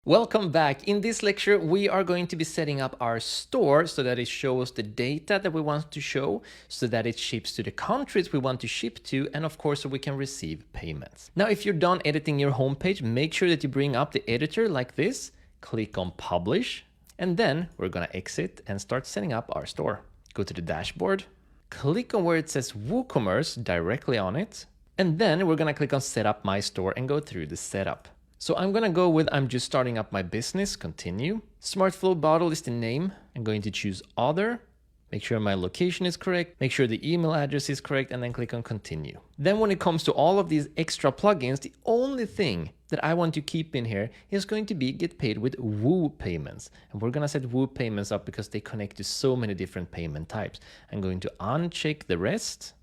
Welcome back. In this lecture, we are going to be setting up our store so that it shows the data that we want to show, so that it ships to the countries we want to ship to, and of course, so we can receive payments. Now, if you're done editing your homepage, make sure that you bring up the editor like this, click on Publish, and then we're gonna exit and start setting up our store. Go to the dashboard, click on where it says WooCommerce directly on it, and then we're gonna click on Set up my store and go through the setup. So I'm gonna go with I'm just starting up my business, continue. SmartFlow bottle is the name. I'm going to choose other, make sure my location is correct, make sure the email address is correct, and then click on continue. Then when it comes to all of these extra plugins, the only thing that I want to keep in here is going to be get paid with Woo payments. And we're gonna set Woo payments up because they connect to so many different payment types. I'm going to uncheck the rest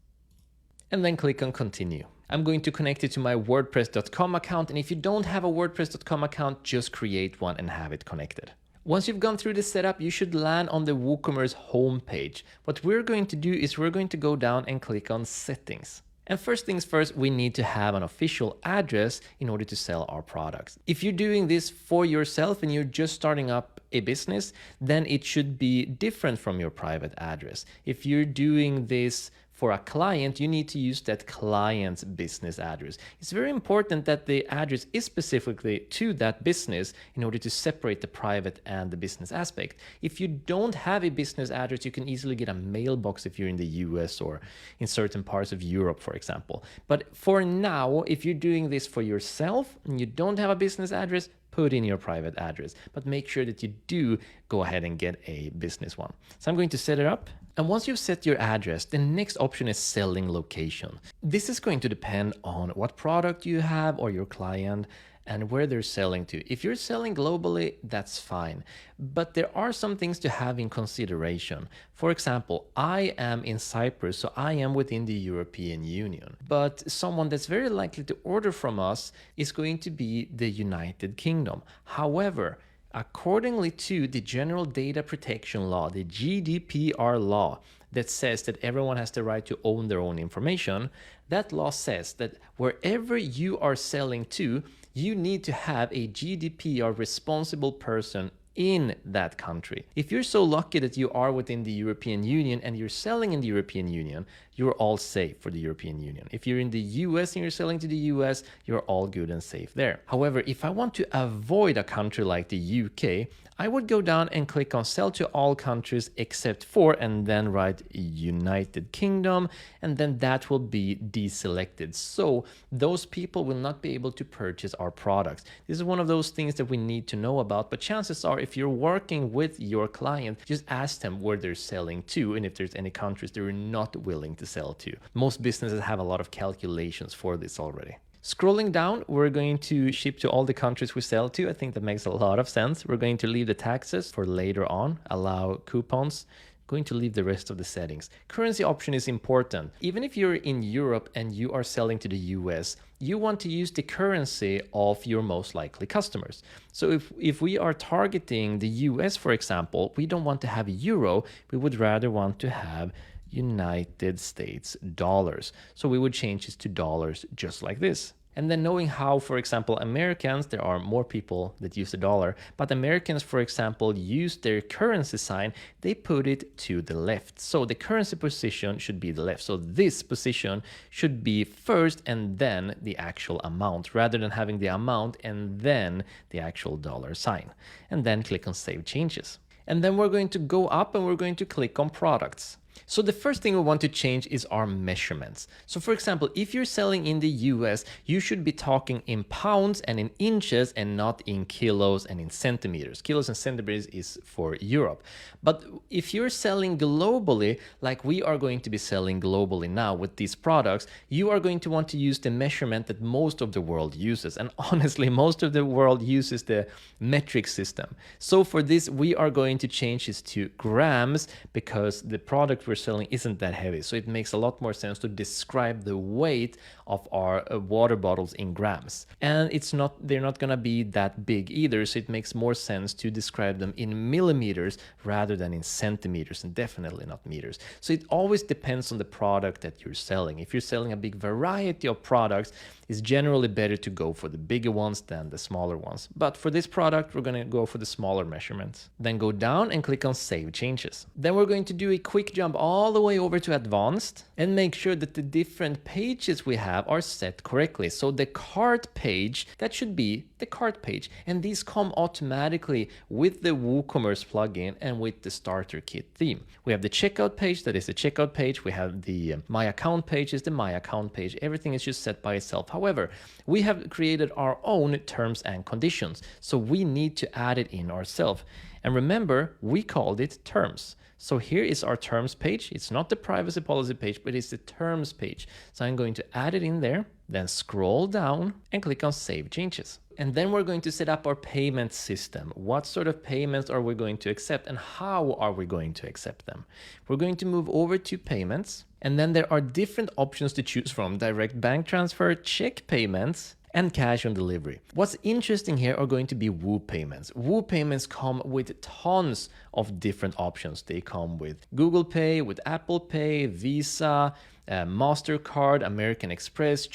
and then click on continue. I'm going to connect it to my WordPress.com account, and if you don't have a WordPress.com account, just create one and have it connected. Once you've gone through the setup, you should land on the WooCommerce homepage. What we're going to do is we're going to go down and click on settings. And first things first, we need to have an official address in order to sell our products. If you're doing this for yourself and you're just starting up a business, then it should be different from your private address. If you're doing this for a client, you need to use that client's business address. It's very important that the address is specifically to that business in order to separate the private and the business aspect. If you don't have a business address, you can easily get a mailbox if you're in the US or in certain parts of Europe, for example. But for now, if you're doing this for yourself and you don't have a business address, put in your private address, but make sure that you do go ahead and get a business one. So I'm going to set it up. And once you've set your address, the next option is selling location. This is going to depend on what product you have or your client and where they're selling to. If you're selling globally, that's fine. But there are some things to have in consideration. For example, I am in Cyprus, so I am within the European Union. But someone that's very likely to order from us is going to be the United Kingdom. However, accordingly to the General Data Protection Law, the GDPR law, that says that everyone has the right to own their own information, that law says that wherever you are selling to, you need to have a GDPR responsible person in that country. If you're so lucky that you are within the European Union and you're selling in the European Union, you're all safe for the European Union. If you're in the US and you're selling to the US, you're all good and safe there. However, if I want to avoid a country like the UK, I would go down and click on sell to all countries except for, and then write United Kingdom, and then that will be deselected. So those people will not be able to purchase our products. This is one of those things that we need to know about, but chances are if you're working with your client, just ask them where they're selling to and if there's any countries they're not willing to sell to. Most businesses have a lot of calculations for this already. Scrolling down, we're going to ship to all the countries we sell to. I think that makes a lot of sense. We're going to leave the taxes for later on, allow coupons. Going to leave the rest of the settings. Currency option is important. Even if you're in Europe and you are selling to the US, you want to use the currency of your most likely customers. So if we are targeting the US, for example, we don't want to have euro, we would rather want to have United States dollars. So we would change this to dollars just like this. And then knowing how, for example, Americans, there are more people that use the dollar, but Americans, for example, use their currency sign, they put it to the left. So the currency position should be the left. So this position should be first and then the actual amount, rather than having the amount and then the actual dollar sign. And then click on Save Changes. And then we're going to go up and we're going to click on Products. So the first thing we want to change is our measurements. So for example, if you're selling in the US, you should be talking in pounds and in inches and not in kilos and in centimeters. Kilos and centimeters is for Europe. But if you're selling globally, like we are going to be selling globally now with these products, you are going to want to use the measurement that most of the world uses. And honestly, most of the world uses the metric system. So for this, we are going to change this to grams because the product we're selling isn't that heavy. So it makes a lot more sense to describe the weight of our water bottles in grams. And they're not going to be that big either. So it makes more sense to describe them in millimeters rather than in centimeters, and definitely not meters. So it always depends on the product that you're selling. If you're selling a big variety of products, it's generally better to go for the bigger ones than the smaller ones. But for this product, we're going to go for the smaller measurements. Then go down and click on Save Changes. Then we're going to do a quick jump all the way over to Advanced and make sure that the different pages we have are set correctly. So the cart page, that should be the cart page. And these come automatically with the WooCommerce plugin and with the starter kit theme. We have the checkout page, that is the checkout page. We have the My Account page, is the My Account page. Everything is just set by itself. However, we have created our own terms and conditions, so we need to add it in ourselves. And remember, we called it terms. So here is our terms page. It's not the privacy policy page, but it's the terms page. So I'm going to add it in there, then scroll down and click on Save Changes. And then we're going to set up our payment system. What sort of payments are we going to accept and how are we going to accept them? We're going to move over to payments. And then there are different options to choose from: direct bank transfer, check payments, and cash on delivery. What's interesting here are going to be Woo payments. Woo payments come with tons of different options. They come with Google Pay, with Apple Pay, Visa, MasterCard, American Express,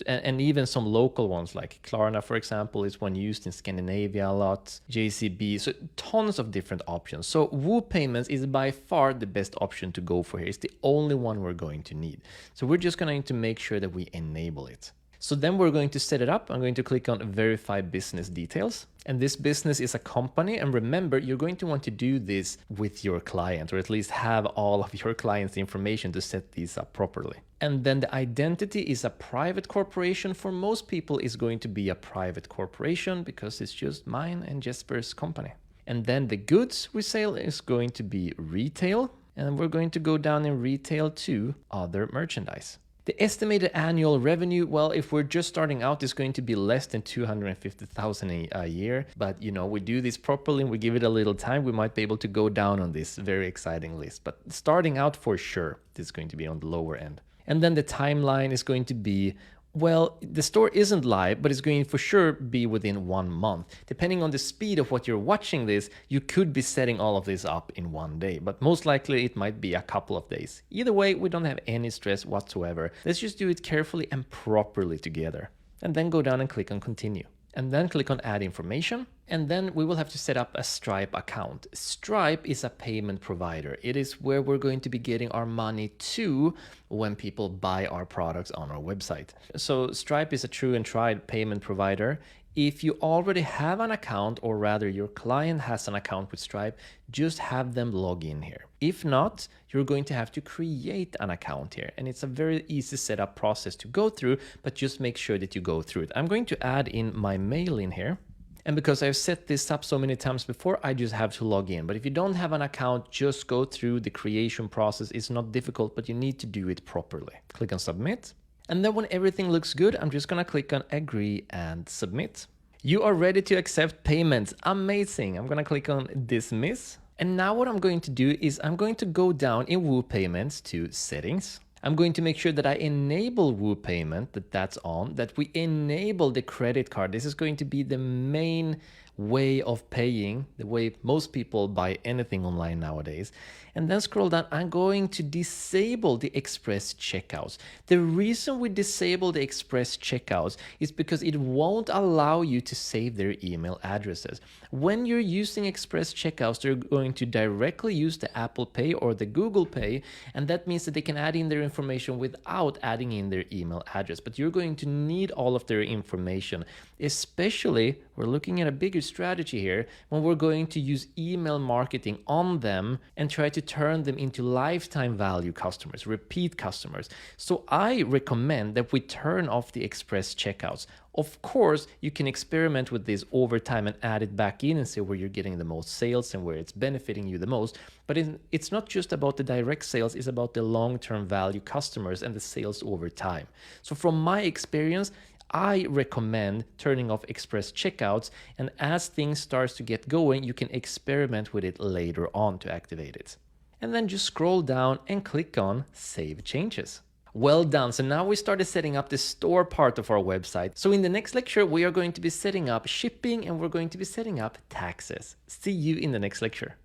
and even some local ones like Klarna, for example, is one used in Scandinavia a lot, JCB, so tons of different options. So Woo payments is by far the best option to go for here. It's the only one we're going to need. So we're just going to make sure that we enable it. So then we're going to set it up. I'm going to click on Verify Business Details. And this business is a company. And remember, you're going to want to do this with your client, or at least have all of your client's information to set these up properly. And then the identity is a private corporation. For most people, it's going to be a private corporation because it's just mine and Jesper's company. And then the goods we sell is going to be retail. And we're going to go down in retail to other merchandise. The estimated annual revenue, well, if we're just starting out, is going to be less than 250,000 a year. But, we do this properly and we give it a little time, we might be able to go down on this very exciting list. But starting out, for sure, this is going to be on the lower end. And then the timeline is going to be, well, the store isn't live, but it's going to for sure be within 1 month. Depending on the speed of what you're watching this, you could be setting all of this up in 1 day, but most likely it might be a couple of days. Either way, we don't have any stress whatsoever. Let's just do it carefully and properly together. And then go down and click on Continue. And then click on Add Information. And then we will have to set up a Stripe account. Stripe is a payment provider. It is where we're going to be getting our money to when people buy our products on our website. So Stripe is a true and tried payment provider. If you already have an account, or rather your client has an account with Stripe, just have them log in here. If not, you're going to have to create an account here. And it's a very easy setup process to go through, but just make sure that you go through it. I'm going to add in my mail in here. And because I've set this up so many times before, I just have to log in. But if you don't have an account, just go through the creation process. It's not difficult, but you need to do it properly. Click on Submit. And then when everything looks good, I'm just going to click on Agree and Submit. You are ready to accept payments. Amazing. I'm going to click on Dismiss. And now what I'm going to do is I'm going to go down in Woo Payments to Settings. I'm going to make sure that I enable Woo Payment, that's on, that we enable the credit card. This is going to be the main way of paying, the way most people buy anything online nowadays. And then scroll down, I'm going to disable the express checkouts. The reason we disable the express checkouts is because it won't allow you to save their email addresses. When you're using express checkouts, they're going to directly use the Apple Pay or the Google Pay, and that means that they can add in their information without adding in their email address. But you're going to need all of their information, especially, we're looking at a bigger strategy here, when we're going to use email marketing on them and try to turn them into lifetime value customers, repeat customers. So I recommend that we turn off the express checkouts. Of course, you can experiment with this over time and add it back in and see where you're getting the most sales and where it's benefiting you the most. But it's not just about the direct sales, it's about the long-term value customers and the sales over time. So from my experience, I recommend turning off express checkouts, and as things starts to get going, you can experiment with it later on to activate it. and then just scroll down and click on Save Changes. Well done, so now we started setting up the store part of our website. So in the next lecture, we are going to be setting up shipping and we're going to be setting up taxes. See you in the next lecture.